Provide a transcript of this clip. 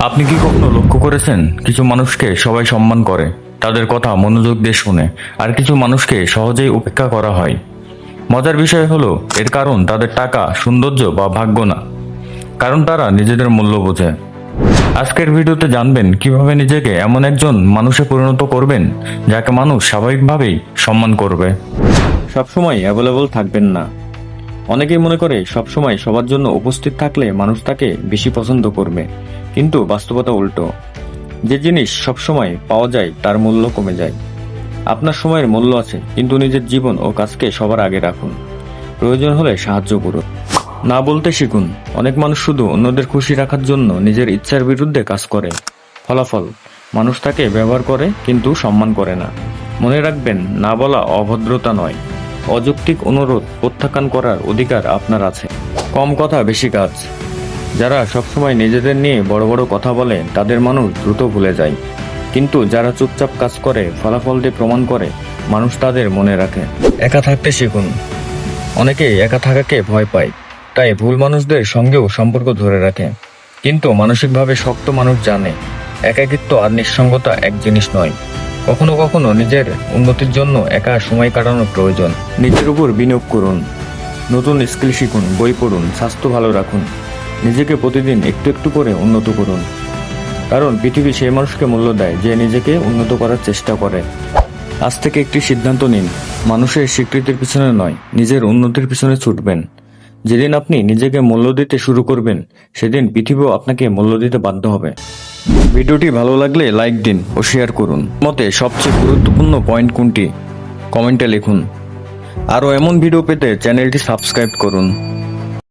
আপনি কি কখনো লক্ষ্য করেছেন কিছু মানুষকে সবাই সম্মান করে, তাদের কথা মনোযোগ দিয়ে শুনে, আর কিছু মানুষকে সহজেই উপেক্ষা করা হয়। মজার বিষয় হলো এর কারণ তাদের টাকা, সৌন্দর্য বা ভাগ্য না, কারণ তারা নিজেদের মূল্য বোঝে। আজকের ভিডিওতে জানবেন কিভাবে নিজেকে এমন একজন মানুষে পরিণত করবেন যাকে মানুষ স্বাভাবিকভাবেই সম্মান করবে। সবসময় অ্যাভেলেবল থাকবেন না। অনেকেই মনে করে সবসময় সবার জন্য উপস্থিত থাকলে মানুষ তাকে বেশি পছন্দ করবে, কিন্তু বাস্তবতা উল্টো। যে জিনিস সবসময় পাওয়া যায় তার মূল্য কমে যায়। আপনার সময়ের মূল্য আছে, কিন্তু নিজের জীবন ও কাজকে সবার আগে রাখুন। প্রয়োজন হলে সাহায্য করুন, না বলতে শিখুন। অনেক মানুষ শুধু অন্যদের খুশি রাখার জন্য নিজের ইচ্ছার বিরুদ্ধে কাজ করে। ফলাফল, মানুষ তাকে ব্যবহার করে কিন্তু সম্মান করে না। মনে রাখবেন, না বলা অভদ্রতা নয়, অযৌক্তিক অনুরোধ প্রত্যাখ্যান করার অধিকার আপনার আছে। কম কথা বেশি কাজ। যারা সবসময় নিজেদের নিয়ে বড় বড় কথা বলে তাদের মানুষ দ্রুত ভুলে যায়, কিন্তু যারা চুপচাপ কাজ করে, ফলাফল দিয়ে প্রমাণ করে, মানুষ তাদের মনে রাখে। একা থাকতে শিখুন। অনেকেই একা থাকাকে ভয় পায়, তাই ভুল মানুষদের সঙ্গেও সম্পর্ক ধরে রাখে। কিন্তু মানসিকভাবে শক্ত মানুষ জানে একাকিত্ব আর নিঃসঙ্গতা এক জিনিস নয়। কখনো কখনো নিজের উন্নতির জন্য একা সময় কাটানো প্রয়োজন। নিজের উপর বিনিয়োগ করুন, নতুন স্কিল শিখুন, বই পড়ুন, স্বাস্থ্য ভালো রাখুন। নিজেকে প্রতিদিন একটু একটু করে উন্নত করুন, কারণ পৃথিবী সেই মানুষকে মূল্য দেয় যে নিজেকে উন্নত করার চেষ্টা করে। আজ থেকে একটি সিদ্ধান্ত নিন, মানুষের স্বীকৃতির পিছনে নয়, নিজের উন্নতির পিছনে ছুটবেন। যেদিন আপনি নিজেকে মূল্য দিতে শুরু করবেন, সেদিন পৃথিবীও আপনাকে মূল্য দিতে বাধ্য হবে। ভিডিওটি ভালো লাগলে লাইক দিন ও শেয়ার করুন। মতে সবচেয়ে গুরুত্বপূর্ণ পয়েন্ট কোনটি, কমেন্টে লিখুন। আরও এমন ভিডিও পেতে চ্যানেলটি সাবস্ক্রাইব করুন।